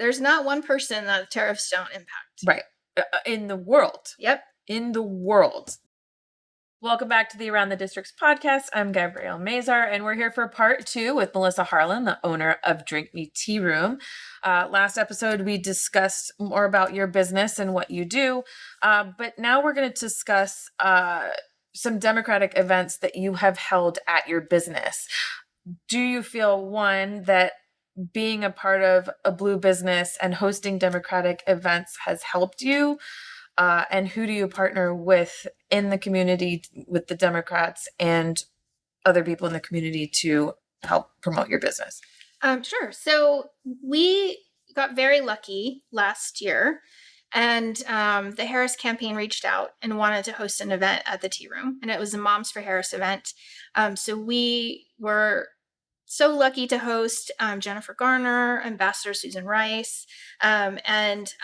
There's not one person that the tariffs don't impact. Right. In the world. Yep. In the world. Welcome back to the Around the Districts podcast. I'm Gabrielle Mazar, and we're here for part 2 with Melissa Harlan, the owner of Drink Me Tea Room. Last episode, we discussed more about your business and what you do, but now we're going to discuss some democratic events that you have held at your business. Do you feel, one, that being a part of a blue business and hosting democratic events has helped you? And who do you partner with in the community, with the Democrats and other people in the community to help promote your business? Sure. So we got very lucky last year, and the Harris campaign reached out and wanted to host an event at the Tea Room, and it was a Moms for Harris event. So we were so lucky to host Jennifer Garner, Ambassador Susan Rice, and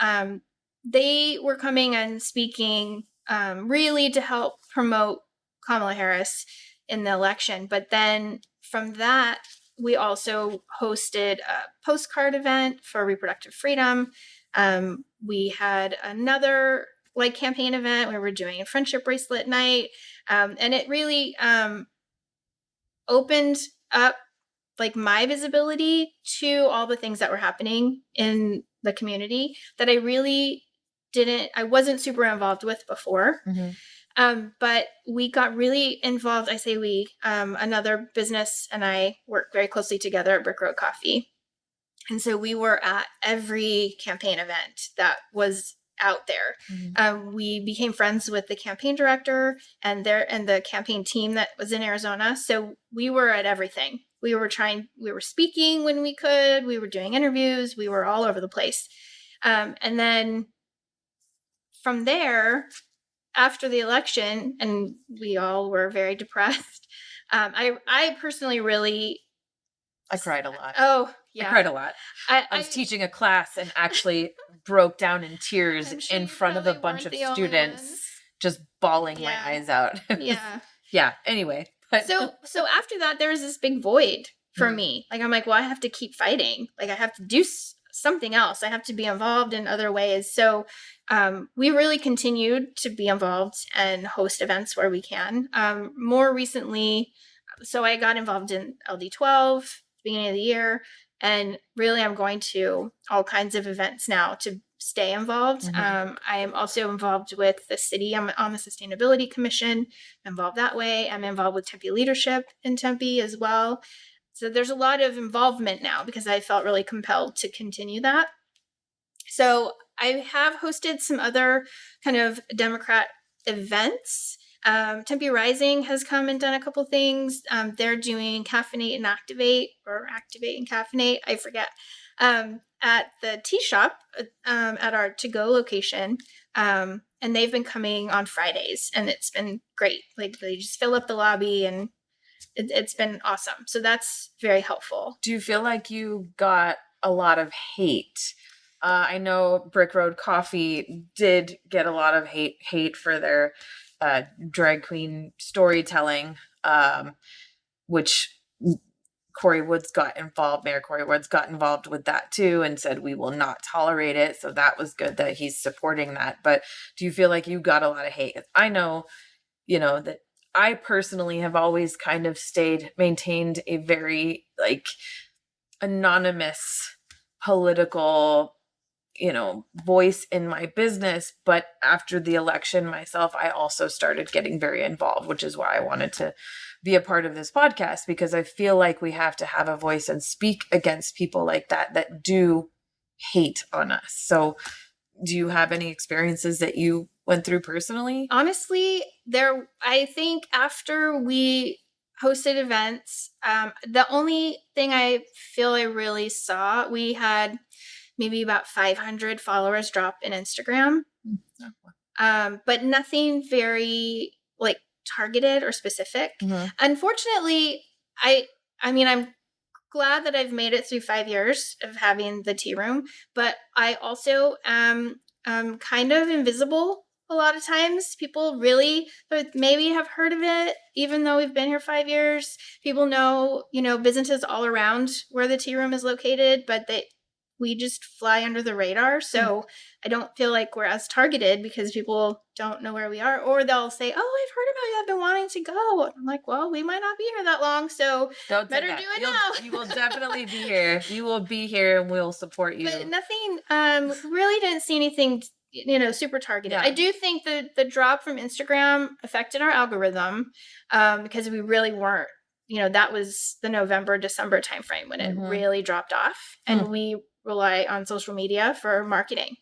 they were coming and speaking really to help promote Kamala Harris in the election. But then from that, we also hosted a postcard event for reproductive freedom. We had another campaign event where we're doing a friendship bracelet night. And it really opened up my visibility to all the things that were happening in the community that I wasn't super involved with before. Mm-hmm. But we got really involved. I say we, another business and I work very closely together at Brick Road Coffee. And so we were at every campaign event that was out there. Mm-hmm. We became friends with the campaign director and the campaign team that was in Arizona. So we were at everything. We were speaking when we could, we were doing interviews, we were all over the place. And then from there, after the election, and we all were very depressed, I personally really... I cried a lot. Oh, yeah. I cried a lot. I was teaching a class and actually broke down in tears in front of a bunch of students, just bawling my eyes out. Yeah. Yeah. Anyway. But... So after that, there was this big void for me. I'm like, well, I have to keep fighting. I have to do something else. I have to be involved in other ways. So we really continued to be involved and host events where we can. More recently, so I got involved in LD12 at the beginning of the year. And really, I'm going to all kinds of events now to stay involved. Mm-hmm. I am also involved with the city. I'm on the Sustainability Commission. I'm involved that way. I'm involved with Tempe Leadership in Tempe as well. So there's a lot of involvement now because I felt really compelled to continue that. So I have hosted some other kind of Democrat events. Tempe Rising has come and done a couple things. They're doing Caffeinate and Activate, or Activate and Caffeinate, I forget, at the tea shop at our to-go location. And they've been coming on Fridays, and it's been great. They just fill up the lobby, and it's been awesome. So that's very helpful. Do you feel like you got a lot of hate? I know Brick Road Coffee did get a lot of hate for their drag queen storytelling, which Mayor Corey Woods got involved with that too and said, we will not tolerate it. So that was good that he's supporting that. But do you feel like you got a lot of hate? I know, that I personally have always kind of maintained a very anonymous political voice in my business. But after the election myself, I also started getting very involved, which is why I wanted to be a part of this podcast, because I feel like we have to have a voice and speak against people like that do hate on us. So do you have any experiences that you went through personally? Honestly, I think after we hosted events, the only thing I feel I really saw, we had maybe about 500 followers drop in Instagram. But nothing very targeted or specific. Mm-hmm. Unfortunately, I'm glad that I've made it through 5 years of having the tea room, but I also am kind of invisible a lot of times. People really maybe have heard of it, even though we've been here 5 years. People know, businesses all around where the tea room is located, but we just fly under the radar. So I don't feel like we're as targeted because people don't know where we are, or they'll say, "Oh, I've heard about you. I've been wanting to go." I'm like, "Well, we might not be here that long, so Don't say better that. do it now." You will definitely be here. You will be here, and we'll support you. But nothing. Really didn't see anything. Super targeted. Yeah. I do think the drop from Instagram affected our algorithm because we really weren't. That was the November, December timeframe when it really dropped off, and we rely on social media for marketing.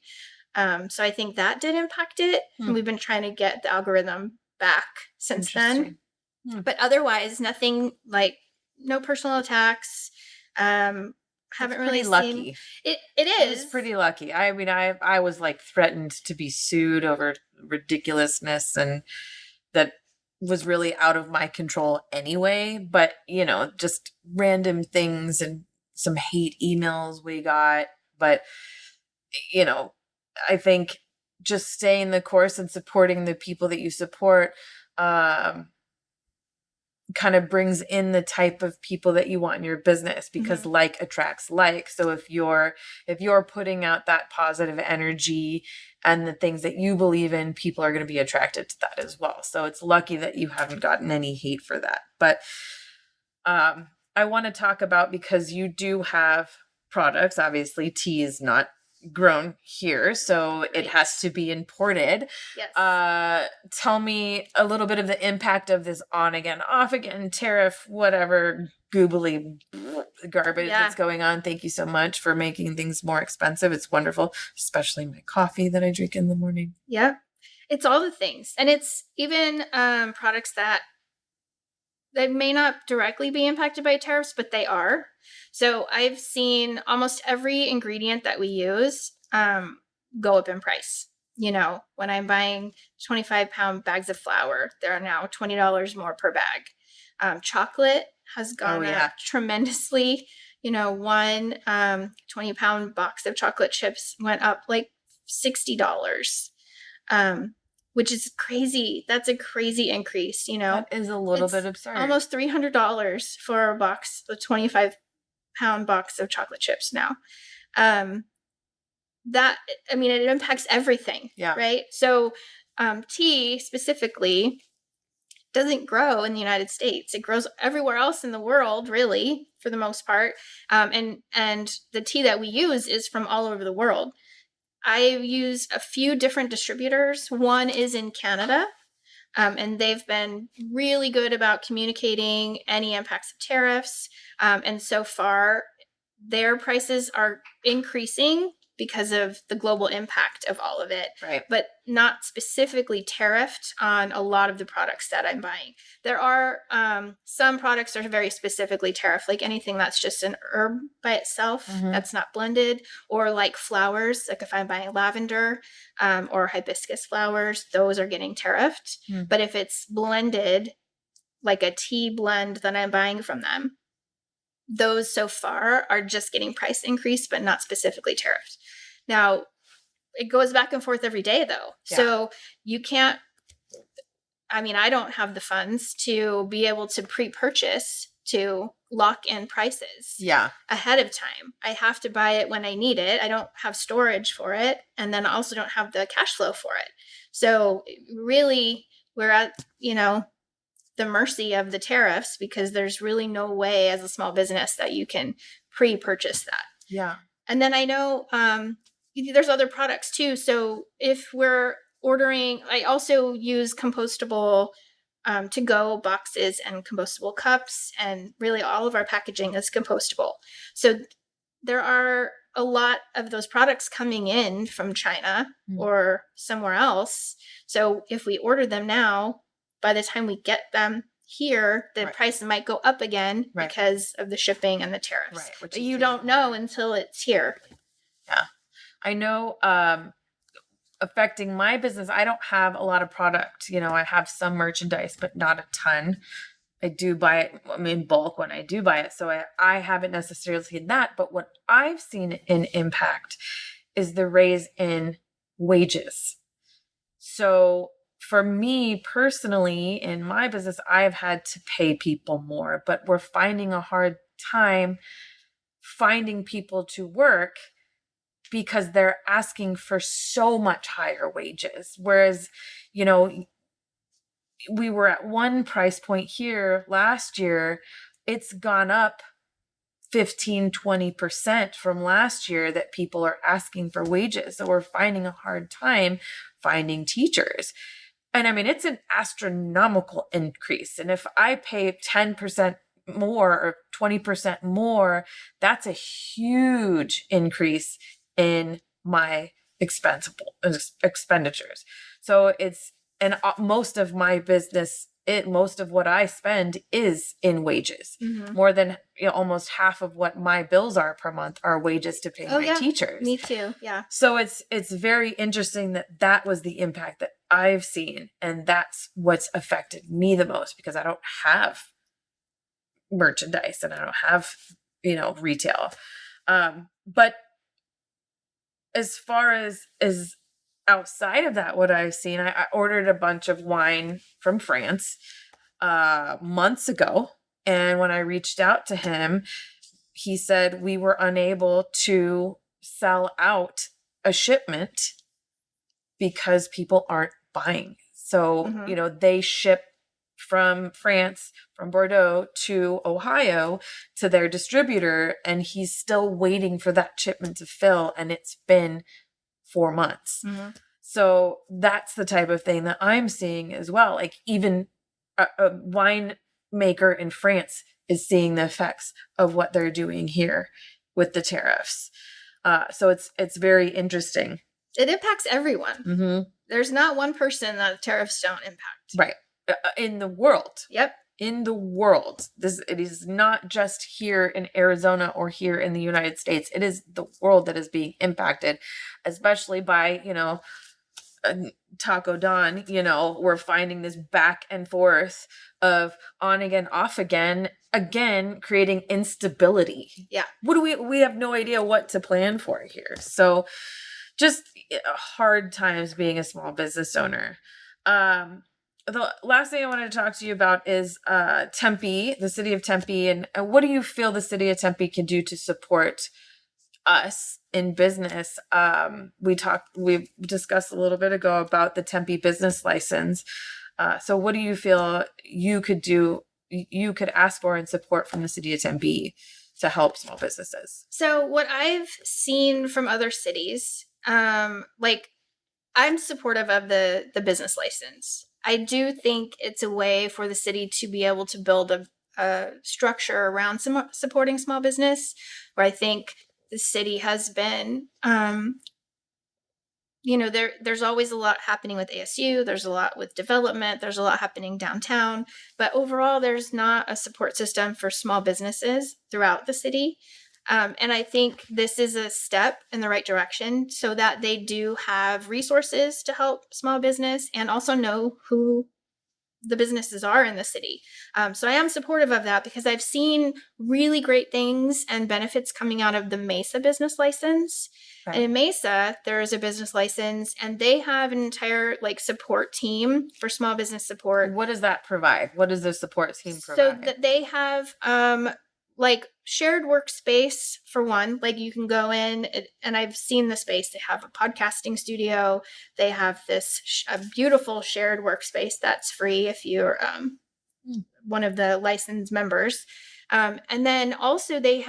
So I think that did impact it, and we've been trying to get the algorithm back since then. But otherwise, nothing like no personal attacks. Haven't really lucky. It is. It's pretty lucky. I mean, I was like threatened to be sued over ridiculousness, and that was really out of my control anyway. But just random things and some hate emails we got. But I think just staying the course and supporting the people that you support kind of brings in the type of people that you want in your business, because like attracts like. So if you're putting out that positive energy and the things that you believe in, people are going to be attracted to that as well. So it's lucky that you haven't gotten any hate for that. But I want to talk about, because you do have products, obviously tea is not grown here, so it has to be imported. Yes. Tell me a little bit of the impact of this on again, off again, tariff, whatever googly garbage that's going on. Thank you so much for making things more expensive. It's wonderful, especially my coffee that I drink in the morning. Yeah. It's all the things. And it's even products that may not directly be impacted by tariffs, but they are. So I've seen almost every ingredient that we use go up in price. When I'm buying 25-pound bags of flour, they're now $20 more per bag. Chocolate has gone up tremendously. One 20-pound box of chocolate chips went up like $60. Which is crazy. That's a crazy increase, That is a little bit absurd. Almost $300 for a 25-pound box of chocolate chips now. It impacts everything. Yeah. Right? So tea specifically doesn't grow in the United States. It grows everywhere else in the world, really, for the most part. And the tea that we use is from all over the world. I use a few different distributors. One is in Canada, and they've been really good about communicating any impacts of tariffs. And so far, their prices are increasing because of the global impact of all of it, right? But not specifically tariffed on a lot of the products that I'm buying. There are some products that are very specifically tariffed, like anything that's just an herb by itself, that's not blended, or like flowers, like if I'm buying lavender or hibiscus flowers, those are getting tariffed. But if it's blended, like a tea blend that I'm buying from them, those so far are just getting price increase, but not specifically tariffed. Now, it goes back and forth every day, though. Yeah. So you can't, I don't have the funds to be able to pre-purchase to lock in prices ahead of time. I have to buy it when I need it. I don't have storage for it. And then I also don't have the cash flow for it. So really, we're at, the mercy of the tariffs, because there's really no way as a small business that you can pre-purchase that. Yeah. And then I know there's other products too. So if we're ordering, I also use compostable to-go boxes and compostable cups, and really all of our packaging is compostable. So there are a lot of those products coming in from China or somewhere else. So if we order them now, by the time we get them here, the price might go up again because of the shipping and the tariffs. Right, but you don't know until it's here. Yeah. I know affecting my business, I don't have a lot of product. I have some merchandise, but not a ton. I do buy it in bulk when I do buy it. So I haven't necessarily seen that. But what I've seen in impact is the raise in wages. So for me personally, in my business, I've had to pay people more, but we're finding a hard time finding people to work because they're asking for so much higher wages. Whereas, we were at one price point here last year. It's gone up 15-20% from last year that people are asking for wages. So we're finding a hard time finding teachers. And I mean, it's an astronomical increase. And if I pay 10% more or 20% more, that's a huge increase in my expenditures. So most of my business, most of what I spend is in wages. More than almost half of what my bills are per month are wages to pay my teachers. Me too. Yeah. So it's very interesting that was the impact that I've seen, and that's what's affected me the most, because I don't have merchandise and I don't have retail. But as far as outside of that, what I've seen, I ordered a bunch of wine from France months ago. And when I reached out to him, he said we were unable to sell out a shipment because people aren't buying. So, they ship from France, from Bordeaux to Ohio to their distributor, and he's still waiting for that shipment to fill. And it's been 4 months. So that's the type of thing that I'm seeing as well. Like even a wine maker in France is seeing the effects of what they're doing here with the tariffs. So it's very interesting. It impacts everyone. There's not one person that tariffs don't impact. Right. In the world. Yep. In the world. It is not just here in Arizona or here in the United States. It is the world that is being impacted, especially by, Taco Dawn. We're finding this back and forth of on again, off again, creating instability. Yeah. We have no idea what to plan for here. So just hard times being a small business owner. The last thing I wanted to talk to you about is Tempe, the city of Tempe, and what do you feel the city of Tempe can do to support us in business? We discussed a little bit ago about the Tempe business license. So what do you feel you could do, you could ask for and support from the city of Tempe to help small businesses? So what I've seen from other cities, like I'm supportive of the business license. I do think it's a way for the city to be able to build a structure around supporting small business, where I think the city has been, there's always a lot happening with ASU. There's a lot with development. There's a lot happening downtown. But overall, there's not a support system for small businesses throughout the city. And I think this is a step in the right direction so that they do have resources to help small business and also know who the businesses are in the city. So I am supportive of that because I've seen really great things and benefits coming out of the Mesa business license. Right. And in Mesa, there is a business license and they have an entire support team for small business support. What does that provide? What does the support team provide? So that they have shared workspace for one. Like you can go in and I've seen the space. They have a podcasting studio. They have this a beautiful shared workspace that's free if you're one of the licensed members. And then also they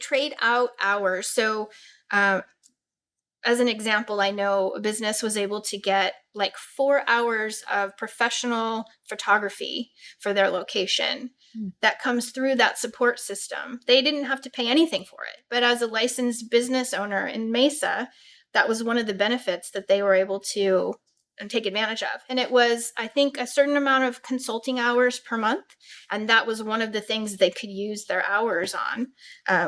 trade out hours. So as an example, I know a business was able to get 4 hours of professional photography for their location. That comes through that support system. They didn't have to pay anything for it. But as a licensed business owner in Mesa, that was one of the benefits that they were able to take advantage of. And it was, I think, a certain amount of consulting hours per month. And that was one of the things they could use their hours on,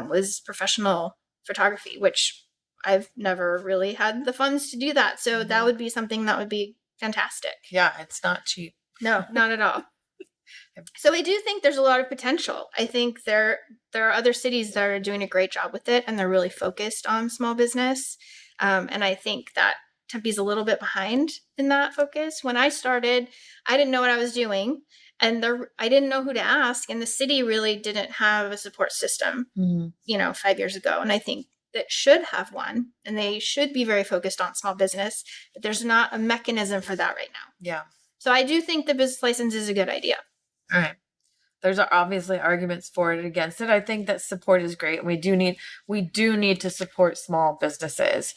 was professional photography, which I've never really had the funds to do that. So that would be something that would be fantastic. Yeah, it's not cheap. No, not at all. So I do think there's a lot of potential. I think there are other cities that are doing a great job with it, and they're really focused on small business. And I think that Tempe's a little bit behind in that focus. When I started, I didn't know what I was doing, and I didn't know who to ask. And the city really didn't have a support system, 5 years ago. And I think that should have one, and they should be very focused on small business, but there's not a mechanism for that right now. Yeah. So I do think the business license is a good idea. All right. There's obviously arguments for it and against it. I think that support is great. We do need to support small businesses,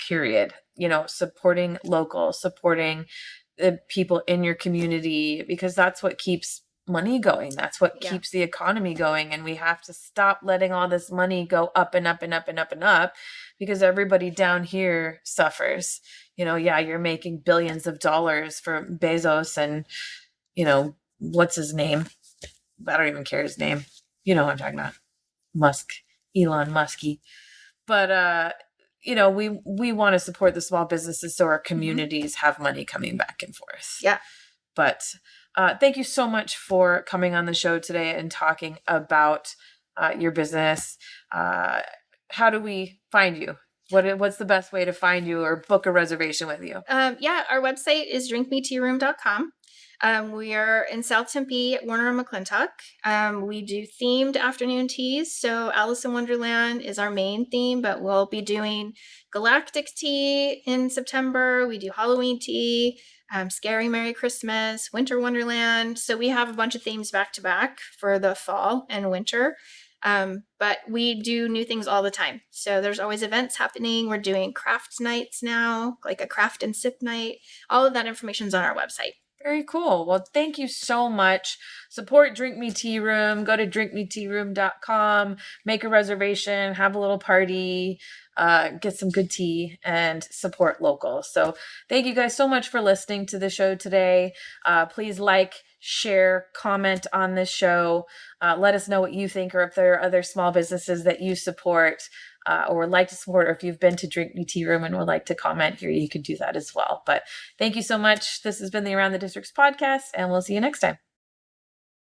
period. Supporting local, supporting the people in your community, because that's what keeps money going. That's what keeps the economy going. And we have to stop letting all this money go up and up and up and up and up, because everybody down here suffers. You're making billions of dollars for Bezos and, what's his name? I don't even care his name. You know what I'm talking about. Elon Musky. But, we want to support the small businesses so our communities have money coming back and forth. Yeah. But thank you so much for coming on the show today and talking about your business. How do we find you? What's the best way to find you or book a reservation with you? Our website is drinkmetearoom.com. We are in South Tempe at Warner and McClintock. We do themed afternoon teas. So Alice in Wonderland is our main theme, but we'll be doing Galactic tea in September. We do Halloween tea, Scary Merry Christmas, Winter Wonderland. So we have a bunch of themes back to back for the fall and winter. But we do new things all the time. So there's always events happening. We're doing craft nights now, like a craft and sip night. All of that information is on our website. Very cool. Well, thank you so much. Support Drink Me Tea Room. Go to drinkmetearoom.com, make a reservation, have a little party, get some good tea, and support local. So thank you guys so much for listening to the show today. Please like, share, comment on this show. Let us know what you think, or if there are other small businesses that you support or would like to support, or if you've been to Drink Me Tea Room and would like to comment here, you can do that as well. But thank you so much. This has been the Around the Districts podcast, and we'll see you next time.